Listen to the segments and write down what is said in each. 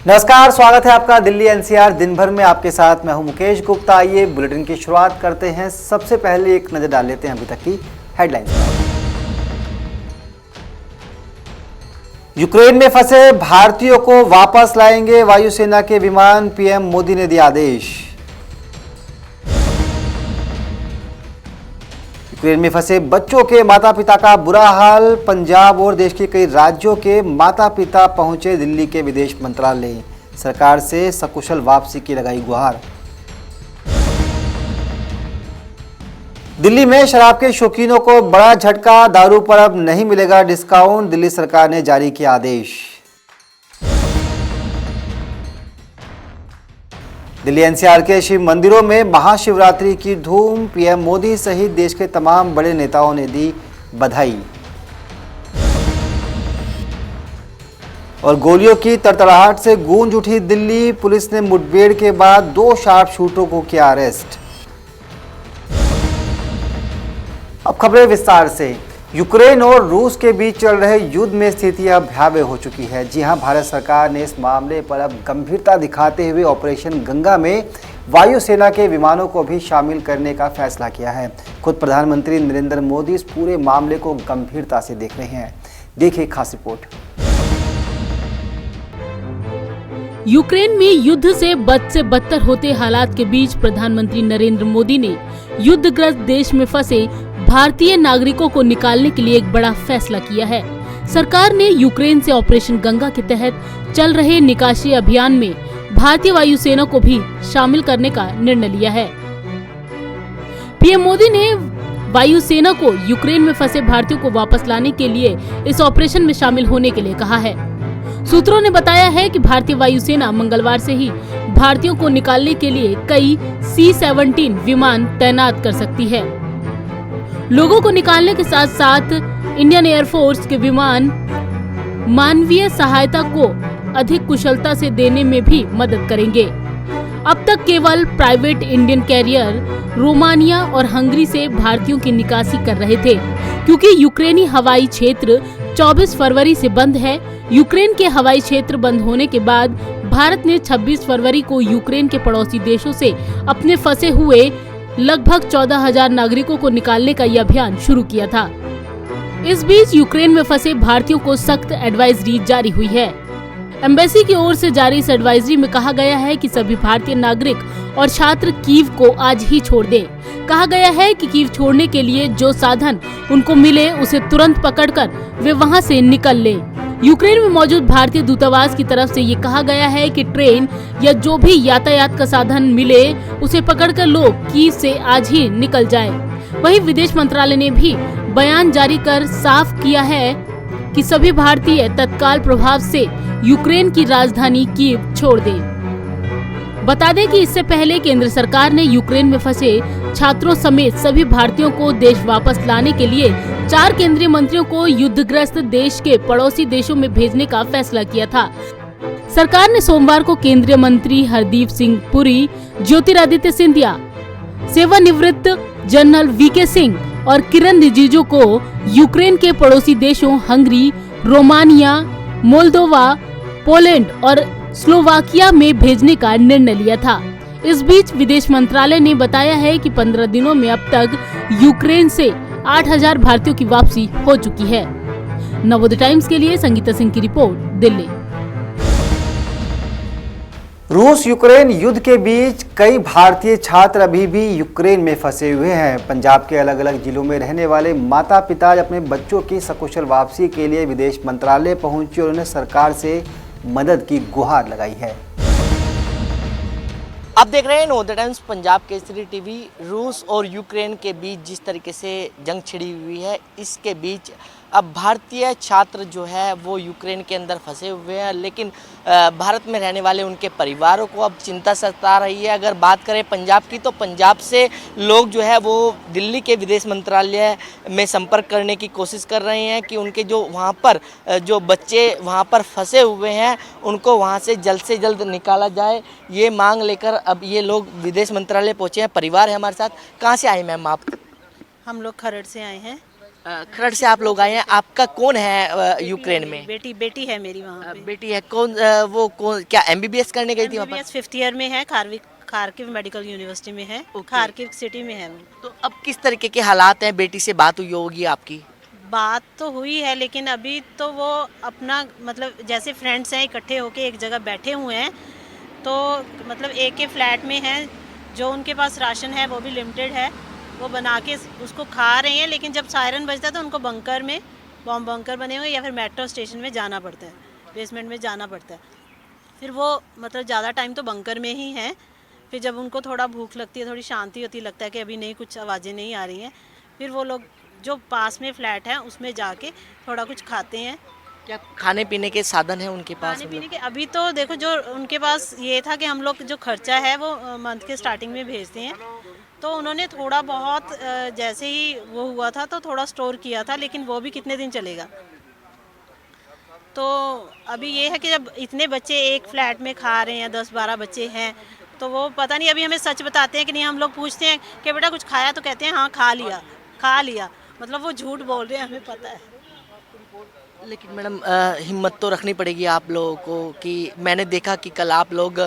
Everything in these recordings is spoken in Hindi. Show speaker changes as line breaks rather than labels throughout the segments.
नमस्कार, स्वागत है आपका दिल्ली एनसीआर दिन भर में आपके साथ। मैं हूं मुकेश गुप्ता। आइए बुलेटिन की शुरुआत करते हैं। सबसे पहले एक नजर डाल लेते हैं अभी तक की हेडलाइंस पर। यूक्रेन में फंसे भारतीयों को वापस लाएंगे वायुसेना के विमान, पीएम मोदी ने दिया आदेश। यूक्रेन में फंसे बच्चों के माता पिता का बुरा हाल। पंजाब और देश के कई राज्यों के माता पिता पहुंचे दिल्ली के विदेश मंत्रालय। सरकार से सकुशल वापसी की लगाई गुहार। दिल्ली में शराब के शौकीनों को बड़ा झटका, दारू पर अब नहीं मिलेगा डिस्काउंट, दिल्ली सरकार ने जारी किया आदेश। दिल्ली एनसीआर के शिव मंदिरों में महाशिवरात्रि की धूम। पीएम मोदी सहित देश के तमाम बड़े नेताओं ने दी बधाई। और गोलियों की तड़तड़ाहट से गूंज उठी दिल्ली। पुलिस ने मुठभेड़ के बाद 2 शार्प शूटरों को किया अरेस्ट। अब खबरें विस्तार से। यूक्रेन और रूस के बीच चल रहे युद्ध में स्थिति अब भयावह हो चुकी है। जी हां, भारत सरकार ने इस मामले पर अब गंभीरता दिखाते हुए ऑपरेशन गंगा में वायुसेना के विमानों को भी शामिल करने का फैसला किया है। खुद प्रधानमंत्री नरेंद्र मोदी इस पूरे मामले को गंभीरता से देख रहे हैं। देखिए खास रिपोर्ट।
यूक्रेन में युद्ध से बद से बदतर होते हालात के बीच प्रधानमंत्री नरेंद्र मोदी ने युद्धग्रस्त देश में फंसे भारतीय नागरिकों को निकालने के लिए एक बड़ा फैसला किया है। सरकार ने यूक्रेन से ऑपरेशन गंगा के तहत चल रहे निकासी अभियान में भारतीय वायुसेना को भी शामिल करने का निर्णय लिया है। पीएम मोदी ने वायुसेना को यूक्रेन में फंसे भारतीयों को वापस लाने के लिए इस ऑपरेशन में शामिल होने के लिए कहा है। सूत्रों ने बताया है कि भारतीय वायुसेना मंगलवार से ही भारतीयों को निकालने के लिए कई C-17 विमान तैनात कर सकती है। लोगों को निकालने के साथ साथ इंडियन एयरफोर्स के विमान मानवीय सहायता को अधिक कुशलता से देने में भी मदद करेंगे। अब तक केवल प्राइवेट इंडियन कैरियर रोमानिया और हंगरी से भारतीयों की निकासी कर रहे थे, क्योंकि यूक्रेनी हवाई क्षेत्र 24 फरवरी से बंद है। यूक्रेन के हवाई क्षेत्र बंद होने के बाद भारत ने 26 फरवरी को यूक्रेन के पड़ोसी देशों से अपने फंसे हुए लगभग 14,000 नागरिकों को निकालने का यह अभियान शुरू किया था। इस बीच यूक्रेन में फंसे भारतीयों को सख्त एडवाइजरी जारी हुई है। एम्बेसी की ओर से जारी इस एडवाइजरी में कहा गया है कि सभी भारतीय नागरिक और छात्र कीव को आज ही छोड़ दें। कहा गया है कि कीव छोड़ने के लिए जो साधन उनको मिले उसे तुरंत पकड़कर वे वहां से निकल लें। यूक्रेन में मौजूद भारतीय दूतावास की तरफ से ये कहा गया है कि ट्रेन या जो भी यातायात का साधन मिले उसे पकड़कर लोग कीव से आज ही निकल जाएं। वहीं विदेश मंत्रालय ने भी बयान जारी कर साफ किया है कि सभी भारतीय तत्काल प्रभाव से यूक्रेन की राजधानी कीव छोड़ दें। बता दें कि इससे पहले केंद्र सरकार ने यूक्रेन में फंसे छात्रों समेत सभी भारतीयों को देश वापस लाने के लिए 4 केंद्रीय मंत्रियों को युद्धग्रस्त देश के पड़ोसी देशों में भेजने का फैसला किया था। सरकार ने सोमवार को केंद्रीय मंत्री हरदीप सिंह पुरी, ज्योतिरादित्य सिंधिया, सेवानिवृत्त जनरल वीके सिंह और किरण रिजिजू को यूक्रेन के पड़ोसी देशों हंगरी, रोमानिया, मोल्दोवा, पोलैंड और स्लोवाकिया में भेजने का निर्णय लिया था। इस बीच विदेश मंत्रालय ने बताया है कि 15 दिनों में अब तक यूक्रेन से 8,000 भारतीयों की वापसी हो चुकी है। नवोदय टाइम्स के लिए संगीता सिंह की रिपोर्ट, दिल्ली।
रूस यूक्रेन युद्ध के बीच कई भारतीय छात्र अभी भी यूक्रेन में फंसे हुए हैं। पंजाब के अलग अलग जिलों में रहने वाले माता पिता अपने बच्चों की सकुशल वापसी के लिए विदेश मंत्रालय पहुंचे और उन्हें सरकार से मदद की गुहार लगाई है।
आप देख रहे हैं नवोदय टाइम्स पंजाब केसरी टीवी। रूस और यूक्रेन के बीच जिस तरीके से जंग छिड़ी हुई है, इसके बीच अब भारतीय छात्र जो है वो यूक्रेन के अंदर फंसे हुए हैं, लेकिन भारत में रहने वाले उनके परिवारों को अब चिंता सता रही है। अगर बात करें पंजाब की, तो पंजाब से लोग जो है वो दिल्ली के विदेश मंत्रालय में संपर्क करने की कोशिश कर रहे हैं कि उनके जो वहाँ पर जो बच्चे वहाँ पर फंसे हुए हैं उनको वहाँ से जल्द निकाला जाए, ये मांग लेकर अब ये लोग विदेश मंत्रालय पहुँचे हैं। परिवार है हमारे साथ। कहाँ से आए मैम आप?
हम लोग खरड़ से आए हैं।
खरड़ से आप लोग आए हैं, आपका कौन है यूक्रेन में?
बेटी है मेरी वहाँ पे।
बेटी है, कौन वो कौन क्या एमबीबीएस करने गई थी वहाँ पर?
MBBS 5th ईयर में है, खार्किव मेडिकल यूनिवर्सिटी में है, खार्किव सिटी में है वो।
तो अब किस तरीके के हालात हैं? बेटी से बात हुई होगी आपकी?
बात तो हुई है लेकिन अभी तो वो अपना मतलब जैसे फ्रेंड्स हैं इकट्ठे होके एक जगह बैठे हुए हैं, तो मतलब एक के फ्लैट में हैं, जो उनके पास राशन है वो भी लिमिटेड है, वो बना के उसको खा रहे हैं। लेकिन जब सायरन बजता है तो उनको बंकर में बॉम्ब बंकर बने हुए या फिर मेट्रो स्टेशन में जाना पड़ता है, बेसमेंट में जाना पड़ता है। फिर वो मतलब ज़्यादा टाइम तो बंकर में ही हैं। फिर जब उनको थोड़ा भूख लगती है, थोड़ी शांति होती है, लगता है कि अभी नहीं कुछ आवाज़ें नहीं आ रही हैं, फिर वो लोग जो पास में फ्लैट है उसमें जाके थोड़ा कुछ खाते हैं।
क्या खाने पीने के साधन है उनके पास?
खाने पीने के अभी तो देखो जो उनके पास ये था कि हम लोग जो खर्चा है वो मंथ के स्टार्टिंग में भेजते हैं, तो उन्होंने थोड़ा बहुत जैसे ही वो हुआ था तो थोड़ा स्टोर किया था, लेकिन वो भी कितने दिन चलेगा। तो अभी ये है कि जब इतने बच्चे एक फ्लैट में खा रहे हैं, 10-12 बच्चे हैं, तो वो पता नहीं अभी हमें सच बताते हैं कि नहीं। हम लोग पूछते हैं कि बेटा कुछ खाया, तो कहते हैं हाँ खा लिया। मतलब वो झूठ बोल रहे हैं, हमें पता है।
लेकिन मैडम हिम्मत तो रखनी पड़ेगी आप लोगों को कि मैंने देखा कि कल आप लोग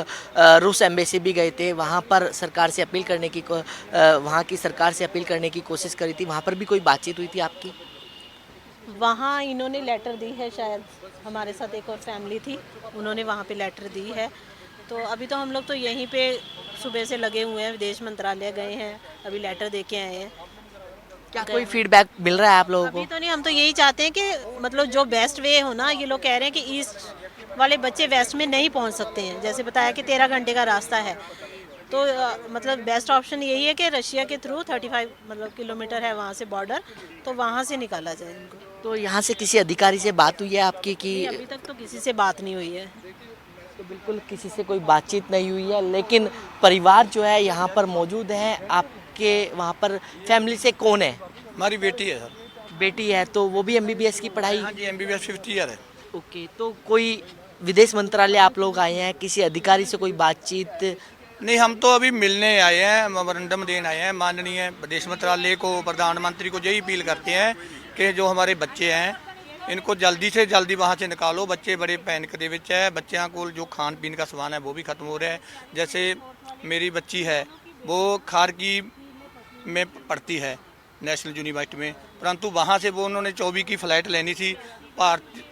रूस एम्बेसी भी गए थे, वहाँ पर सरकार से अपील करने की वहाँ की सरकार से अपील करने की कोशिश करी थी, वहाँ पर भी कोई बातचीत हुई थी आपकी?
वहाँ इन्होंने लेटर दी है, शायद हमारे साथ एक और फैमिली थी, उन्होंने वहाँ पे लेटर दी है। तो अभी तो हम लोग तो यहीं पे सुबह से लगे हुए हैं, विदेश मंत्रालय गए हैं, अभी लेटर दे के आए हैं।
क्या कोई फीडबैक मिल रहा है आप लोगों
अभी
को?
तो नहीं, हम तो यही चाहते हैं कि मतलब जो बेस्ट वे हो ना, ये लोग कह रहे हैं कि ईस्ट वाले बच्चे वेस्ट में नहीं पहुंच सकते हैं, जैसे बताया कि 13 घंटे का रास्ता है, तो मतलब बेस्ट ऑप्शन यही है कि रशिया के थ्रू 35 मतलब किलोमीटर है वहाँ से बॉर्डर, तो वहाँ से निकाला जाए उनको।
तो यहाँ से किसी अधिकारी से बात हुई है आपकी कि?
अभी तक तो किसी से बात नहीं हुई है।
तो बिल्कुल किसी से कोई बातचीत नहीं हुई है, लेकिन परिवार जो है यहाँ पर मौजूद है। आपके वहाँ पर फैमिली से कौन है?
हमारी बेटी है सर।
बेटी है, तो वो भी एमबीबीएस की पढ़ाई?
हाँ जी, एमबीबीएस 5th ईयर है।
ओके, तो कोई विदेश मंत्रालय आप लोग आए हैं, किसी अधिकारी से कोई बातचीत?
नहीं, हम तो अभी मिलने आए हैं, मेमोरेंडम देने आए हैं माननीय विदेश मंत्रालय को, प्रधानमंत्री को यही अपील करते हैं कि जो हमारे बच्चे हैं इनको जल्दी से जल्दी वहाँ से निकालो। बच्चे बड़े पैनिक ਦੇ ਵਿੱਚ है, बच्चों को जो खान पीन का सामान है वो भी ख़त्म हो रहा है। जैसे मेरी बच्ची है वो खारकीव में पढ़ती है नेशनल यूनिवर्सिटी में, परंतु वहाँ से वो उन्होंने 24 की फ़लाइट लेनी थी। भारत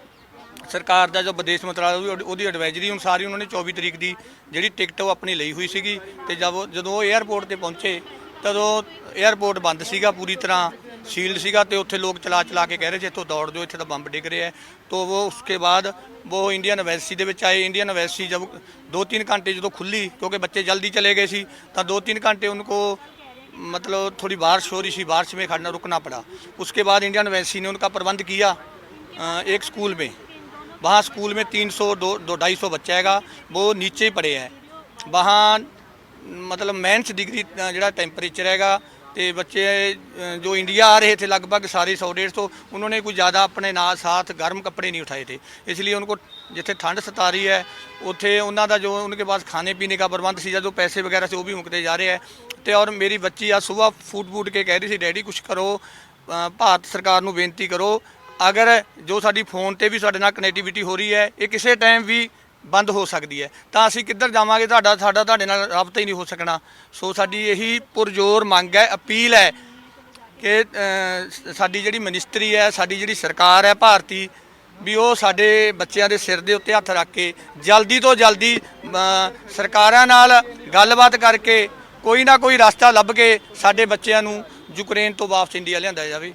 ਸਰਕਾਰ ਦਾ ਜੋ ਵਿਦੇਸ਼ ਮੰਤਰਾਲਾ ਉਹਦੀ ਐਡਵਾਈਜ਼ਰੀ ਅਨੁਸਾਰ ਹੀ ਉਹਨਾਂ ਨੇ 24 ਤਰੀਕ ਦੀ ਜਿਹੜੀ ਟਿਕਟ ਉਹ ਆਪਣੀ ਲਈ ਹੋਈ ਸੀਗੀ, ਤੇ ਜਦੋਂ ਉਹ 에ਅਰਪੋਰਟ ਤੇ ਪਹੁੰਚੇ ਤਦੋਂ 에ਅਰਪੋਰਟ ਬੰਦ ਸੀਗਾ, ਪੂਰੀ ਤਰ੍ਹਾਂ सील्ड ਸੀਗਾ, ਤੇ ਉੱਥੇ ਲੋਕ ਚਲਾ ਕੇ ਕਹਿ ਰਹੇ ਸੀ ਇੱਥੋਂ ਦੌੜ ਦਿਓ, ਇੱਥੇ ਤਾਂ ਬੰਬ ਡਿੱਗ ਰਿਹਾ ਹੈ। तो वो उसके बाद वो इंडियन यूनिवर्सिटी ਦੇ ਵਿੱਚ ਆਏ। इंडियन यूनिवर्सिटी जब 2-3 घंटे जो खुली, क्योंकि बच्चे जल्दी चले गए सी, तो 2-3 घंटे उनको मतलब थोड़ी बारिश हो रही थी, बारिश में खड़ना रुकना पड़ा। उसके बाद इंडियन यूनिवर्सिटी ने उनका प्रबंध किया एक स्कूल में। वहाँ स्कूल में 300-250 बच्चा हैगा, वो नीचे ही पड़े हैं। वहाँ मतलब माइनस डिग्री जो टैंपरेचर हैगा, तो बच्चे जो इंडिया आ रहे थे लगभग सारे 100-150, उन्होंने कोई ज़्यादा अपने साथ गर्म कपड़े नहीं उठाए थे, इसलिए उनको जिथे ठंड सता रही है उत्थे उन्होंने जो उनके पास खाने पीने का प्रबंध सी, जो पैसे वगैरह से वो भी मुकते जा रहे हैं। तो और मेरी बच्ची आज सुबह फूट के कह रही थी डैडी कुछ करो, भारत सरकार को बेनती करो, अगर जो साडी फोन ते भी साडे नाल कनैक्टिविटी हो रही है ये किसी टाइम भी बंद हो सकती है, तो असीं किधर जावांगे, साडा तुहाडे नाल राबता ही नहीं हो सकना। सो साडी यही पुरजोर मंग है, अपील है कि साडी जिहड़ी मिनिस्ट्री है, साडी जिहड़ी सरकार है भारती, भी वो साडे बच्चों के सिर के उत्ते हत्थ रख के जल्दी तो जल्दी सरकारां नाल गलबात करके कोई ना कोई रास्ता लभ के साडे बच्चों नूं यूक्रेन तो वापस इंडिया लिआंदा जावे।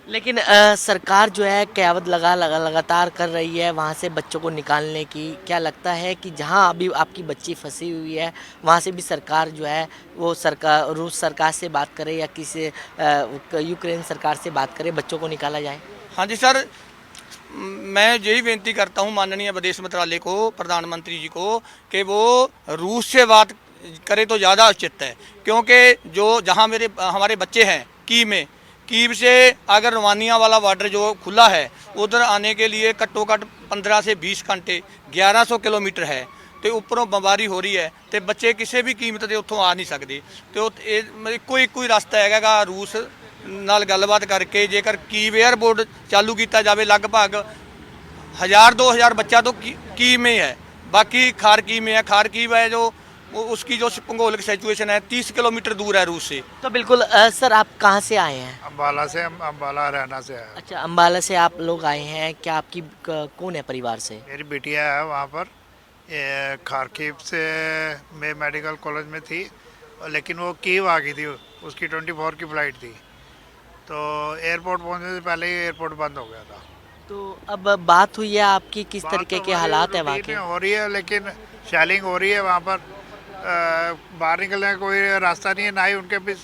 लेकिन सरकार जो है क़यामत लगातार कर रही है वहाँ से बच्चों को निकालने की। क्या लगता है कि जहाँ अभी आपकी बच्ची फंसी हुई है वहाँ से भी सरकार जो है वो रूस सरकार से बात करे या किसी यूक्रेन सरकार से बात करे, बच्चों को निकाला जाए?
हाँ जी सर, मैं यही बेनती करता हूँ माननीय विदेश मंत्रालय को, प्रधानमंत्री जी को, कि वो रूस से बात करे तो ज़्यादा उचित है। क्योंकि जो जहाँ हमारे बच्चे हैं कीव से अगर रोमानिया वाला बॉर्डर जो खुला है उधर आने के लिए घट्टो घट्ट 15 से 20 घंटे 1100 किलोमीटर है, तो उपरों बमबारी हो रही है, तो बच्चे किसी भी कीमत से उत्थों आ नहीं सकते। तो इको रास्ता हैगा रूस ਨਾਲ ਗੱਲਬਾਤ ਕਰਕੇ ਜੇਕਰ ਕੀਵ 에ਅਰਪੋਰਟ ਚਾਲੂ ਕੀਤਾ ਜਾਵੇ ਲਗਭਗ 1000-2000 ਬੱਚਾ तो की में है, बाकी खारकी में है। खारकीव है जो उसकी जो भूगोलिक सिचुएशन है 30 किलोमीटर दूर है रूस से।
तो बिल्कुल सर, आप कहाँ से आए हैं?
अम्बाला से, अम्बाला हरियाणा से है।
अच्छा, अम्बाला से आप लोग आए हैं। क्या आपकी कौन है परिवार से?
मेरी बिटिया है वहाँ पर, खारकीव से मैं मेडिकल कॉलेज में थी, लेकिन वो कीव आ गई थी, उसकी 24 की फ़्लाइट थी, तो एयरपोर्ट पहुँचने से पहले ही एयरपोर्ट बंद हो गया था।
तो अब बात हुई है आपकी, किस
बात
तरीके
तो
के
हमारी
हालात है वहाँ
रूटीन
के?
में हो रही है, लेकिन शेलिंग हो रही है वहाँ पर। बाहर निकलने का कोई रास्ता नहीं है, ना ही उनके भी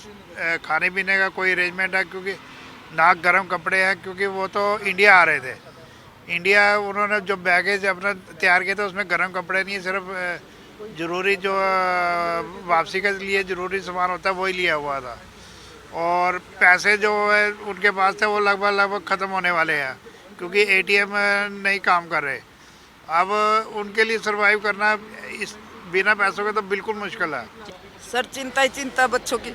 खाने पीने का कोई अरेंजमेंट है, क्योंकि ना गर्म कपड़े हैं, क्योंकि वो तो इंडिया आ रहे थे। इंडिया उन्होंने जो बैगेज अपना तैयार किया था उसमें गर्म कपड़े नहीं है, सिर्फ ज़रूरी जो वापसी के लिए ज़रूरी सामान होता है वही लिया हुआ था, और पैसे जो है उनके पास थे वो लगभग ख़त्म होने वाले हैं, क्योंकि ATM नहीं काम कर रहे। अब उनके लिए सरवाइव करना इस बिना पैसों के तो बिल्कुल मुश्किल है।
सर चिंता ही चिंता, बच्चों की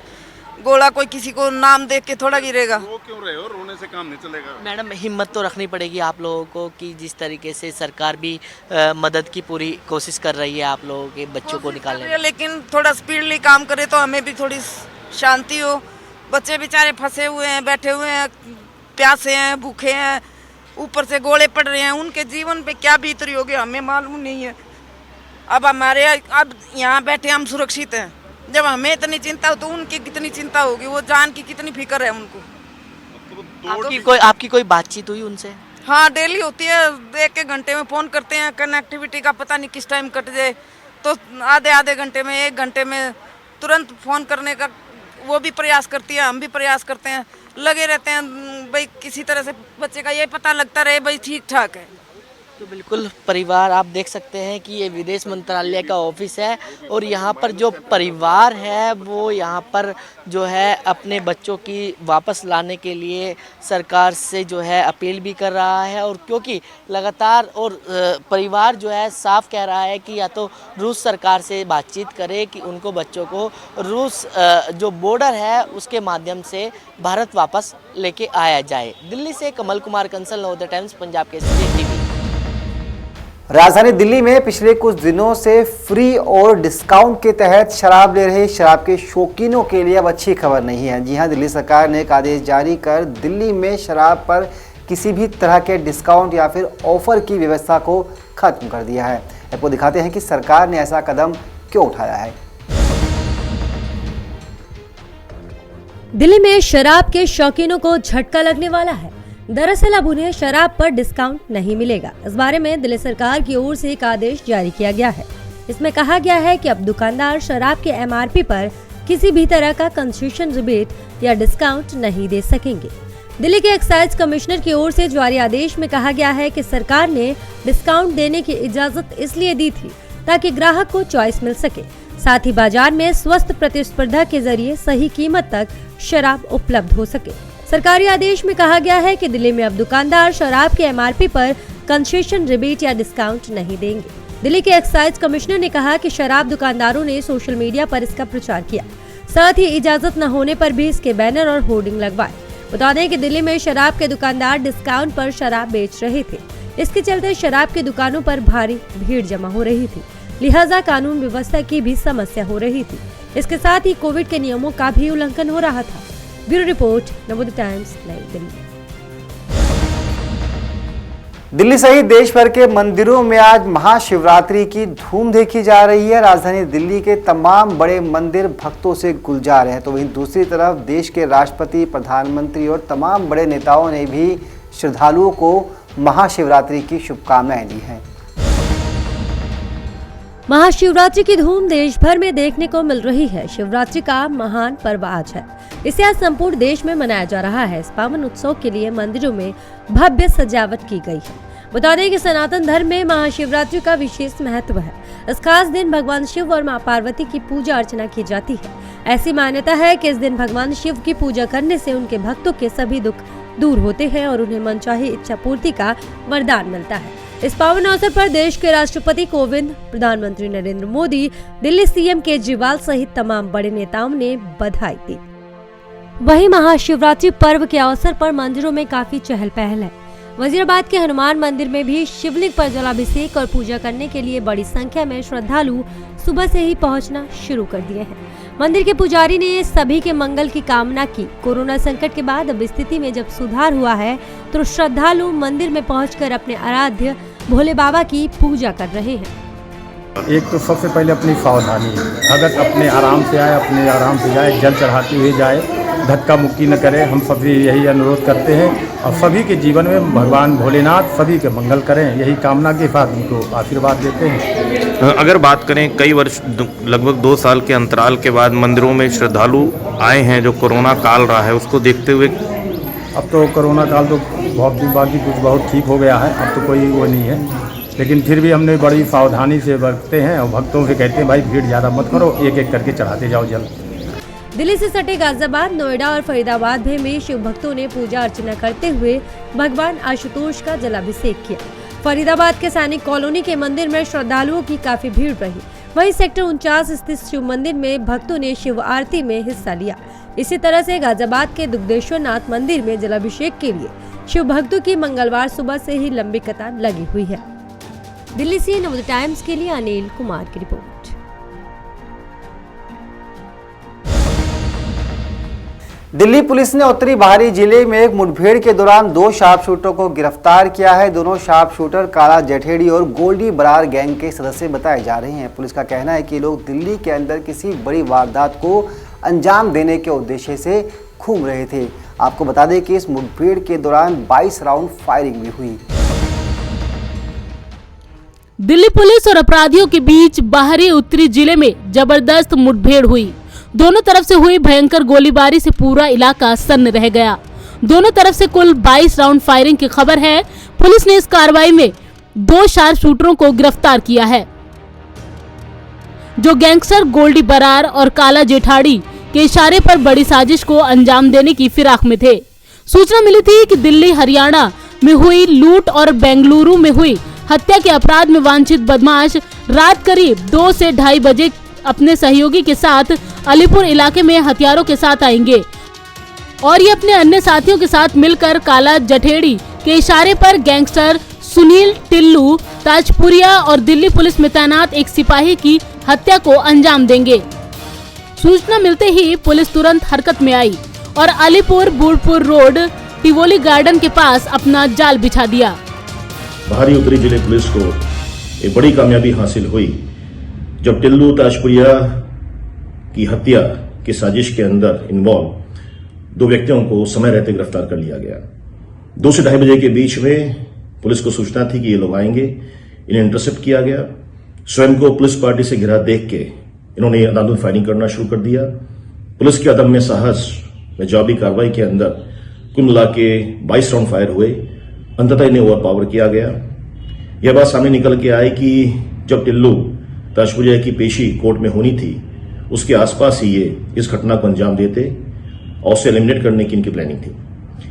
गोला कोई किसी को नाम देख के थोड़ा गिरेगा।
रो क्यों रहे हो? रोने से काम नहीं चलेगा।
मैडम, हिम्मत तो रखनी पड़ेगी आप लोगों को कि जिस तरीके से सरकार भी मदद की पूरी कोशिश कर रही है आप लोगों के बच्चों को निकालने में।
लेकिन थोड़ा स्पीडली काम करे तो हमें भी थोड़ी शांति हो। बच्चे बेचारे फंसे हुए हैं, बैठे हुए हैं, प्यासे हैं, भूखे हैं, ऊपर से गोले पड़ रहे हैं, उनके जीवन पे क्या बीत रही होगी हमें मालूम नहीं है। अब यहाँ बैठे हम सुरक्षित हैं, जब हमें इतनी चिंता हो तो उनकी कितनी चिंता होगी, वो जान की कितनी फिक्र है उनको।
आपकी कोई बातचीत हुई उनसे?
हाँ, डेली होती है, 1-1 घंटे में फ़ोन करते हैं। कनेक्टिविटी का पता नहीं किस टाइम कट जाए, तो आधे घंटे में, 1 घंटे में तुरंत फ़ोन करने का वो भी प्रयास करती है, हम भी प्रयास करते हैं, लगे रहते हैं भाई, किसी तरह से बच्चे का ये पता लगता रहे भाई ठीक ठाक है।
तो बिल्कुल परिवार, आप देख सकते हैं कि ये विदेश मंत्रालय का ऑफिस है, और यहाँ पर जो परिवार है वो यहाँ पर जो है अपने बच्चों की वापस लाने के लिए सरकार से जो है अपील भी कर रहा है। और क्योंकि लगातार और परिवार जो है साफ कह रहा है कि या तो रूस सरकार से बातचीत करे कि उनको बच्चों को रूस जो बॉर्डर है उसके माध्यम से भारत वापस लेके आया जाए। दिल्ली से कमल कुमार कंसल, नवोदय टाइम्स, पंजाब केसरी टीवी।
राजधानी दिल्ली में पिछले कुछ दिनों से फ्री और डिस्काउंट के तहत शराब ले रहे शराब के शौकीनों के लिए अब अच्छी खबर नहीं है। जी हां, दिल्ली सरकार ने एक आदेश जारी कर दिल्ली में शराब पर किसी भी तरह के डिस्काउंट या फिर ऑफर की व्यवस्था को खत्म कर दिया है। आपको दिखाते हैं कि सरकार ने ऐसा कदम क्यों उठाया है।
दिल्ली में शराब के शौकीनों को झटका लगने वाला है। दरअसल अब उन्हें शराब पर डिस्काउंट नहीं मिलेगा। इस बारे में दिल्ली सरकार की ओर से एक आदेश जारी किया गया है। इसमें कहा गया है कि अब दुकानदार शराब के MRP पर किसी भी तरह का कंसेशन रिबेट या डिस्काउंट नहीं दे सकेंगे। दिल्ली के एक्साइज कमिश्नर की ओर से जारी आदेश में कहा गया है कि सरकार ने डिस्काउंट देने की इजाजत इसलिए दी थी ताकि ग्राहक को चॉइस मिल सके, साथ ही बाजार में स्वस्थ प्रतिस्पर्धा के जरिए सही कीमत तक शराब उपलब्ध हो सके। सरकारी आदेश में कहा गया है कि दिल्ली में अब दुकानदार शराब के MRP पर कंसेशन रिबेट या डिस्काउंट नहीं देंगे। दिल्ली के एक्साइज कमिश्नर ने कहा कि शराब दुकानदारों ने सोशल मीडिया पर इसका प्रचार किया, साथ ही इजाजत न होने पर भी इसके बैनर और होर्डिंग लगवाए। बता दें कि दिल्ली में शराब के दुकानदार डिस्काउंट पर शराब बेच रहे थे। इसके चलते शराब की दुकानों पर भारी भीड़ जमा हो रही थी, लिहाजा कानून व्यवस्था की भी समस्या हो रही थी। इसके साथ ही कोविड के नियमों का भी उल्लंघन हो रहा था। ब्यूरो रिपोर्ट, नवोदय टाइम्स, नई दिल्ली।
दिल्ली सहित देश भर के मंदिरों में आज महाशिवरात्रि की धूम देखी जा रही है। राजधानी दिल्ली के तमाम बड़े मंदिर भक्तों से गुलजार हैं, तो वहीं दूसरी तरफ देश के राष्ट्रपति, प्रधानमंत्री और तमाम बड़े नेताओं ने भी श्रद्धालुओं को महाशिवरात्रि की शुभकामनाएं दी हैं।
महाशिवरात्रि की धूम देश भर में देखने को मिल रही है। शिवरात्रि का महान पर्व आज है। इसे आज संपूर्ण देश में मनाया जा रहा है। इस पावन उत्सव के लिए मंदिरों में भव्य सजावट की गई है। बता दें कि सनातन धर्म में महाशिवरात्रि का विशेष महत्व है। इस खास दिन भगवान शिव और मां पार्वती की पूजा अर्चना की जाती है। ऐसी मान्यता है कि इस दिन भगवान शिव की पूजा करने से उनके भक्तों के सभी दुख दूर होते हैं और उन्हें मनचाही इच्छा पूर्ति का वरदान मिलता है। इस पावन अवसर पर देश के राष्ट्रपति कोविंद, प्रधानमंत्री नरेंद्र मोदी, दिल्ली CM केजरीवाल सहित तमाम बड़े नेताओं ने बधाई दी। वहीं महाशिवरात्रि पर्व के अवसर पर मंदिरों में काफी चहल पहल है। वजीराबाद के हनुमान मंदिर में भी शिवलिंग पर जलाभिषेक और पूजा करने के लिए बड़ी संख्या में श्रद्धालु सुबह से ही पहुंचना शुरू कर दिए हैं। मंदिर के पुजारी ने सभी के मंगल की कामना की। कोरोना संकट के बाद अब स्थिति में जब सुधार हुआ है तो श्रद्धालु मंदिर में पहुंचकर अपने आराध्य भोले बाबा की पूजा कर रहे हैं।
एक तो सबसे पहले अपनी सावधानी है, भगत अपने आराम से आए, अपने आराम से जाए, जल चढ़ाते हुए जाए, धक्का मुक्की न करे। हम सभी यही अनुरोध करते हैं और सभी के जीवन में भगवान भोलेनाथ सभी के मंगल करें, यही कामना के साथ उनको आशीर्वाद देते हैं।
अगर बात करें कई वर्ष लगभग 2 साल के अंतराल के बाद मंदिरों में श्रद्धालु आए हैं, जो कोरोना काल रहा है उसको देखते हुए
अब तो कोरोना काल तो बहुत दिन बाकी कुछ बहुत ठीक हो गया है, अब तो कोई वो नहीं है, लेकिन फिर भी हमने बड़ी सावधानी से बरतते हैं और भक्तों से कहते हैं भाई भीड़ ज़्यादा मत करो, एक एक करके चढ़ाते जाओ जल।
दिल्ली से सटे गाजियाबाद, नोएडा और फरीदाबाद में शिव भक्तों ने पूजा अर्चना करते हुए भगवान आशुतोष का जलाभिषेक किया। फरीदाबाद के सैनिक कॉलोनी के मंदिर में श्रद्धालुओं की काफी भीड़ रही। वहीं सेक्टर 49 स्थित शिव मंदिर में भक्तों ने शिव आरती में हिस्सा लिया। इसी तरह से गाजियाबाद के दुग्धेश्वर नाथ मंदिर में जलाभिषेक के लिए शिव भक्तों की मंगलवार सुबह से ही लंबी कतार लगी हुई है। दिल्ली से नवोदय टाइम्स के लिए अनिल कुमार की रिपोर्ट।
दिल्ली पुलिस ने उत्तरी बाहरी जिले में एक मुठभेड़ के दौरान 2 शार्प शूटरों को गिरफ्तार किया है। दोनों शार्प शूटर काला जठेड़ी और गोल्डी बरार गैंग के सदस्य बताए जा रहे हैं। पुलिस का कहना है कि लोग दिल्ली के अंदर किसी बड़ी वारदात को अंजाम देने के उद्देश्य से घूम रहे थे। आपको बता दें कि इस मुठभेड़ के दौरान 22 राउंड फायरिंग भी हुई।
दिल्ली पुलिस और अपराधियों के बीच बाहरी उत्तरी जिले में जबरदस्त मुठभेड़ हुई। दोनों तरफ से हुई भयंकर गोलीबारी से पूरा इलाका सन्न रह गया। दोनों तरफ से कुल 22 राउंड फायरिंग की खबर है। पुलिस ने इस कार्रवाई में 2 शार्प शूटरों को गिरफ्तार किया है, जो गैंगस्टर गोल्डी बरार और काला जेठाड़ी के इशारे पर बड़ी साजिश को अंजाम देने की फिराक में थे। सूचना मिली थी कि दिल्ली हरियाणा में हुई लूट और बेंगलुरु में हुई हत्या के अपराध में वांछित बदमाश रात करीब 2 से 2:30 बजे अपने सहयोगी के साथ अलीपुर इलाके में हथियारों के साथ आएंगे और ये अपने अन्य साथियों के साथ मिलकर काला जठेड़ी के इशारे पर गैंगस्टर सुनील टिल्लू ताजपुरिया और दिल्ली पुलिस में तैनात एक सिपाही की हत्या को अंजाम देंगे। सूचना मिलते ही पुलिस तुरंत हरकत में आई और Alipur Budhpur road Tivoli garden के पास अपना जाल बिछा दिया।
बाहरी उत्तरी जिले पुलिस को एक बड़ी कामयाबी हासिल हुई जब टिल्लू ताजपुरिया की हत्या की साजिश के अंदर इन्वॉल्व 2 व्यक्तियों को समय रहते गिरफ्तार कर लिया गया। 2 से 2:30 बजे के बीच में पुलिस को सूचना थी कि ये लोग आएंगे, इन्हें इंटरसेप्ट किया गया। स्वयं को पुलिस पार्टी से घिरा देख के इन्होंने अंधाधुंध फायरिंग करना शुरू कर दिया। पुलिस के अदम्य साहस में जवाबी कार्रवाई के अंदर कुल मिला के 22 राउंड फायर हुए। अंततः इन्हें ओवर पावर किया गया। यह बात सामने निकल के आई कि जब टिल्लू ताजपुरिया की पेशी कोर्ट में होनी थी, उसके आसपास ही ये इस घटना को अंजाम देते और उसे एलिमिनेट करने की इनकी प्लानिंग थी।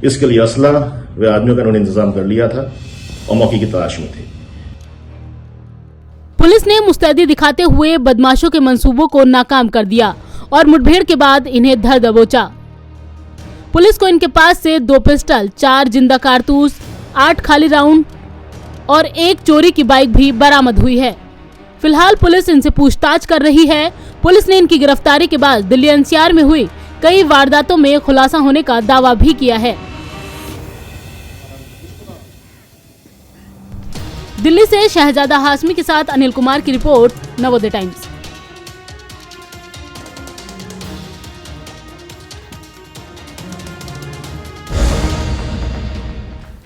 इसके लिए असला व आदमियों का इन्होंने इंतजाम कर लिया था और मौके की तलाश में थे।
पुलिस ने मुस्तैदी दिखाते हुए बदमाशों के मंसूबों को नाकाम कर दिया और मुठभेड़ के बाद इन्हें धर दबोचा। पुलिस को इनके पास से 2 पिस्टल, 4 जिंदा कारतूस, 8 खाली राउंड और 1 चोरी की बाइक भी बरामद हुई है। फिलहाल पुलिस इनसे पूछताछ कर रही है। पुलिस ने इनकी गिरफ्तारी के बाद दिल्ली एनसीआर में हुई कई वारदातों में खुलासा होने का दावा भी किया है। दिल्ली से शहजादा हाशमी के साथ अनिल कुमार की रिपोर्ट, नवोदय टाइम्स।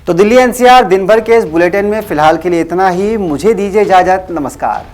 तो दिल्ली एनसीआर दिन भर के इस बुलेटिन में फिलहाल के लिए इतना ही। मुझे दीजिए इजाजत। नमस्कार।